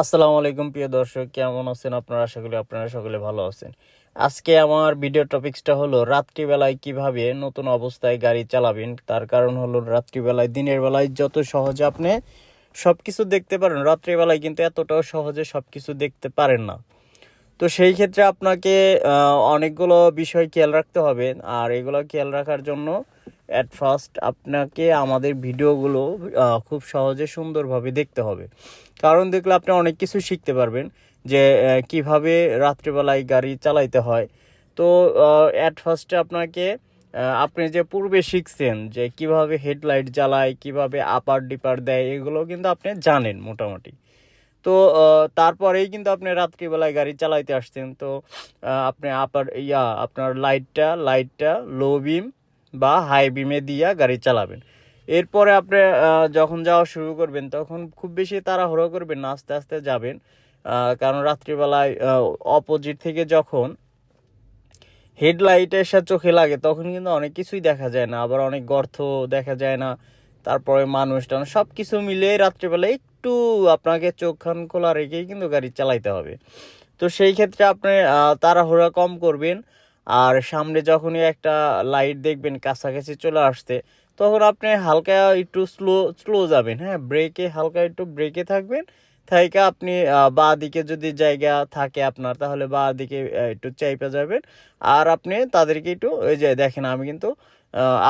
আসসালামু আলাইকুম প্রিয় দর্শক, কেমন আছেন আপনারা? আশা করি আপনারা সকলে ভালো আছেন। আজকে আমার ভিডিও টপিকসটা হলো রাত্রিবেলায় কিভাবে নতুন অবস্থায় গাড়ি চালাবেন। তার কারণ হলো রাত্রিবেলায় দিনের বেলায় যত সহজে আপনি সব কিছু দেখতে পারেন, রাত্রিবেলায় কিন্তু এতটাও সহজে সব কিছু দেখতে পারেন না। তো সেই ক্ষেত্রে আপনাকে অনেকগুলো বিষয় খেয়াল রাখতে হবে। আর এগুলো খেয়াল রাখার জন্য অ্যাট ফার্স্ট আপনাকে আমাদের ভিডিওগুলো খুব সহজে সুন্দরভাবে দেখতে হবে। কারণ দেখলে আপনি অনেক কিছু শিখতে পারবেন যে কিভাবে রাত্রিবেলায় গাড়ি চালাইতে হয়। তো অ্যাট ফার্স্টে আপনাকে আপনি যে পূর্বে শিখছেন যে কিভাবে হেডলাইট জ্বালায়, কিভাবে আপার ডিপার দেয়, এগুলো কিন্তু আপনি জানেন মোটামুটি। তো তারপরেই কিন্তু আপনি রাত্রিবেলায় গাড়ি চালাইতে আসছেন। তো আপনি আপনার লাইটটা লো বিম বা হাই বিমে দিয়া গাড়ি চালাবেন। এরপরে আপনি যখন যাওয়া শুরু করবেন তখন খুব বেশি তাড়াহুড়ো করবেন না, আস্তে আস্তে যাবেন। কারণ রাত্রিবেলায় অপোজিট থেকে যখন হেডলাইট এসে চোখে লাগে তখন কিন্তু অনেক কিছুই দেখা যায় না, আবার অনেক গর্ত দেখা যায় না। তারপরে মানুষটা সব কিছু মিলিয়ে রাত্রিবেলা একটু আপনাকে চোখখান খোলা রেখেই কিন্তু গাড়ি চালাইতে হবে। তো সেই ক্ষেত্রে আপনি তাড়াহুড়া কম করবেন। আর সামনে যখনই একটা লাইট দেখবেন কাছাকাছি চলে আসতে, তখন আপনি হালকা একটু স্লো স্লো যাবেন। হ্যাঁ, হালকা একটু ব্রেকে থাকবেন। থাইকা আপনি বাঁ দিকে যদি জায়গা থাকে আপনার, তাহলে বাঁ দিকে একটু চাইপা যাবেন। আর আপনি তাদেরকে একটু, ওই যে দেখেন আমি কিন্তু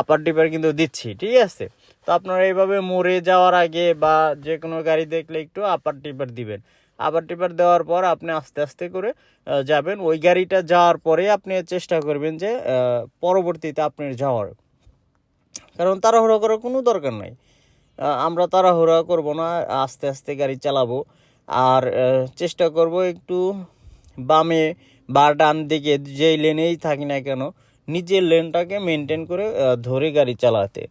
আপার ডিপার কিন্তু দিচ্ছি, ঠিক আছে? তো আপনারা এইভাবে মোড়ে যাওয়ার আগে বা যে কোনো গাড়ি দেখলে একটু আপার ডিপার দিবেন। আপার টিপার দেওয়ার পর আপনি আস্তে আস্তে করে যাবেন। ওই গাড়িটা যাওয়ার পরে আপনি চেষ্টা করবেন যে পরবর্তীতে আপনার যাওয়ার, কারণ তাড়াহুড়ো করার কোনো দরকার নাই। আমরা তাড়াহুড়া করব না, আস্তে আস্তে গাড়ি চালাবো। আর চেষ্টা করব একটু বামে বা ডান দিকে যেই লেনেই থাকি না কেন নিজের লেনটাকে মেনটেন করে ধরে গাড়ি চালাতে,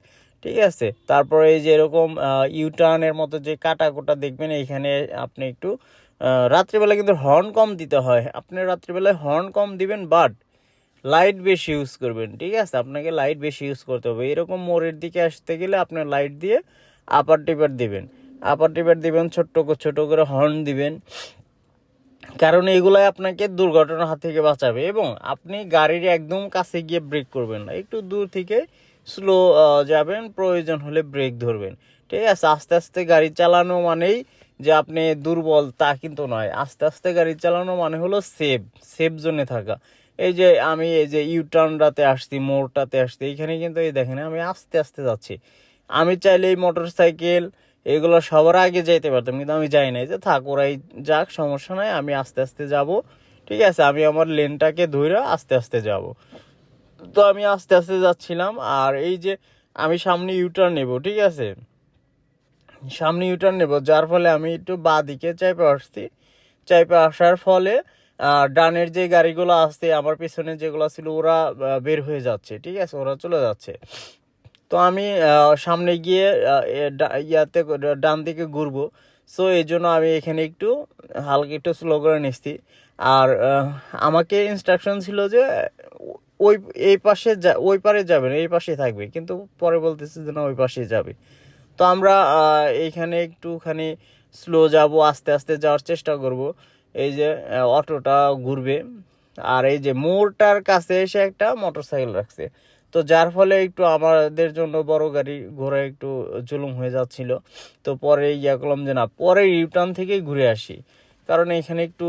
ঠিক আছে? তারপরে এই যে এরকম ইউটার্নের মতো যে কাটা কোটা দেখবেন, এইখানে আপনি একটু রাত্রিবেলা কিন্তু হর্ন কম দিতে হয়। আপনি রাত্রিবেলায় হর্ন কম দিবেন, বাট লাইট বেশি ইউজ করবেন, ঠিক আছে? আপনাকে লাইট বেশি ইউজ করতে হবে। এরকম মোড়ের দিকে আসতে গেলে আপনার লাইট দিয়ে আপার টিপার দিবেন, ছোট করে হর্ন দিবেন। কারণ এগুলাই আপনাকে দুর্ঘটনার হাত থেকে বাঁচাবে। এবং আপনি গাড়ির একদম কাছে গিয়ে ব্রেক করবেন না, একটু দূর থেকে স্লো যাবেন, প্রয়োজন হলে ব্রেক ধরবেন, ঠিক আছে? আস্তে আস্তে গাড়ি চালানো মানেই যে আপনি দুর্বল তা কিন্তু নয়। আস্তে আস্তে গাড়ি চালানো মানে হলো সেফ জোনে থাকা। এই যে ইউটার্নটাতে আসছি, মোড়টাতে আসছি, এইখানে কিন্তু এই দেখেন আমি আস্তে আস্তে যাচ্ছি। আমি চাইলে এই মোটর সাইকেল এগুলো সবার আগে যাইতে পারতাম, কিন্তু আমি যাই নাই, যে থাক ওরাই যাক, সমস্যা নাই, আমি আস্তে আস্তে যাব, ঠিক আছে? আমি আমার লেনটাকে ধরে আস্তে আস্তে যাব। তো আমি আস্তে আস্তে যাচ্ছিলাম। আর এই যে আমি সামনে ইউটার্ন নেব, ঠিক আছে? সামনে ইউটার্ন নেব, যার ফলে আমি একটু বাঁ দিকে চাইপে আসার ফলে ডানের যে গাড়িগুলো আসছে আমার পিছনে যেগুলো ছিল ওরা বের হয়ে যাচ্ছে, ঠিক আছে? ওরা চলে যাচ্ছে। তো আমি সামনে গিয়ে ডান দিকে ঘুরবো। সো এই জন্য আমি এখানে একটু হালকা একটু স্লো করে নিচ্ছি। আর আমাকে ইনস্ট্রাকশন ছিল যে ওই ওই পারে যাবেন, এই পাশে থাকবে, কিন্তু পরে বলতেছে যে না, ওই পাশে যাবে। তো আমরা এইখানে একটুখানি স্লো যাব, আস্তে আস্তে যাওয়ার চেষ্টা করব। এই যে অটোটা ঘুরবে, আর এই যে মোড়টার কাছে এসে একটা মোটরসাইকেল রাখছে। তো যার ফলে একটু আমাদের জন্য বড় গাড়ি ঘোরা একটু জুলুম হয়ে যাচ্ছিল। তো পরে করলাম যে না, পরে ইউটার্ন থেকেই ঘুরে আসি, কারণ এখানে একটু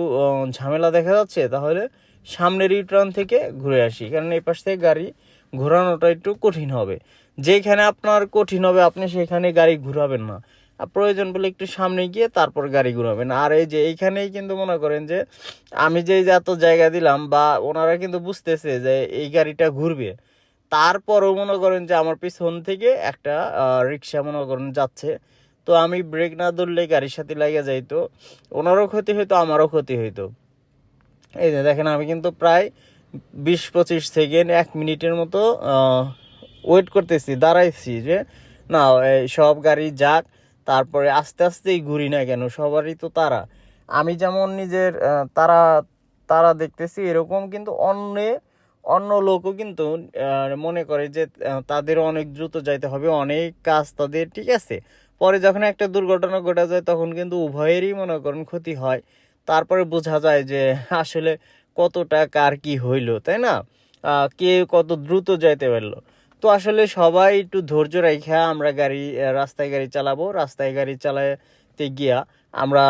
ঝামেলা দেখা যাচ্ছে। তাহলে সামনের ইউটার্ন থেকে ঘুরে আসি, কারণ এই পাশ থেকে গাড়ি ঘোরানোটা একটু কঠিন হবে। যেখানে আপনার কঠিন হবে আপনি সেখানে গাড়ি ঘুরাবেন না, আর প্রয়োজন বলে একটু সামনে গিয়ে তারপর গাড়ি ঘুরাবেন। আর এই যে এইখানেই কিন্তু মনে করেন যে আমি যে এত জায়গা দিলাম, বা ওনারা কিন্তু বুঝতেছে যে এই গাড়িটা ঘুরবে, তারপরও মনে করেন যে আমার পিছন থেকে একটা রিক্সা মনে করেন যাচ্ছে। তো আমি ব্রেক না ধরলে গাড়ির সাথে লেগে যাইতো, ওনারও ক্ষতি হইতো, আমারও ক্ষতি হইতো। এই যে দেখেন আমি কিন্তু প্রায় 20-25 সেকেন্ড 1 মিনিটের মতো ওয়েট করতেছি, দাঁড়াইছি যে না, এই সব গাড়ি যাক, তারপরে আস্তে আস্তেই ঘুরি না কেন, সবারই তো তারা। আমি যেমন নিজের তারা তারা দেখতেছি, এরকম কিন্তু অন্য লোকও কিন্তু মনে করে যে তাদের অনেক দ্রুত যাইতে হবে, অনেক কাজ তাদের, ঠিক আছে? পরে যখন একটা দুর্ঘটনা ঘটে যায় তখন কিন্তু উভয়েরই মনে করেন ক্ষতি হয়। তারপরে বোঝা যায় যে আসলে কতটা কার কি হইলো, তাই না? কে কত দ্রুত যাইতে পারলো। তো আসলে সবাই একটু ধৈর্য রাখা আমরা রাস্তায় গাড়ি চালাবো। রাস্তায় গাড়ি চালাতে গিয়া আমরা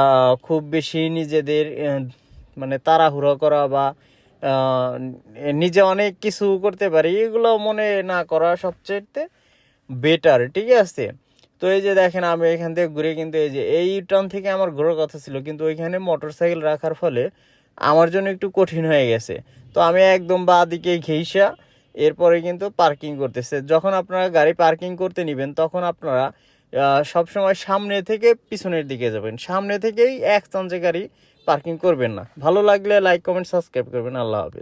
খুব বেশি নিজেদের মানে তাড়াহুড়ো করা বা নিজে অনেক কিছু করতে পারি এগুলো মনে না করা সবচেয়ে বেটার, ঠিক আছে? তো এই যে দেখেন আমি এখান থেকে ঘুরে কিন্তু এই যে এই টার্ন থেকে আমার ঘোরার কথা ছিল, কিন্তু ওইখানে মোটরসাইকেল রাখার ফলে আমার জন্য একটু কঠিন হয়ে গেছে। তো আমি একদম বাঁ দিকে ঘেইসা এরপরে কিন্তু পার্কিং করতেছে। যখন আপনারা গাড়ি পার্কিং করতে নেবেন তখন আপনারা সবসময় সামনে থেকে পিছনের দিকে যাবেন, সামনে থেকেই এক চান্সে গাড়ি পার্কিং করবেন না। ভালো লাগলে লাইক কমেন্ট সাবস্ক্রাইব করবেন। আল্লাহ হাফেজ।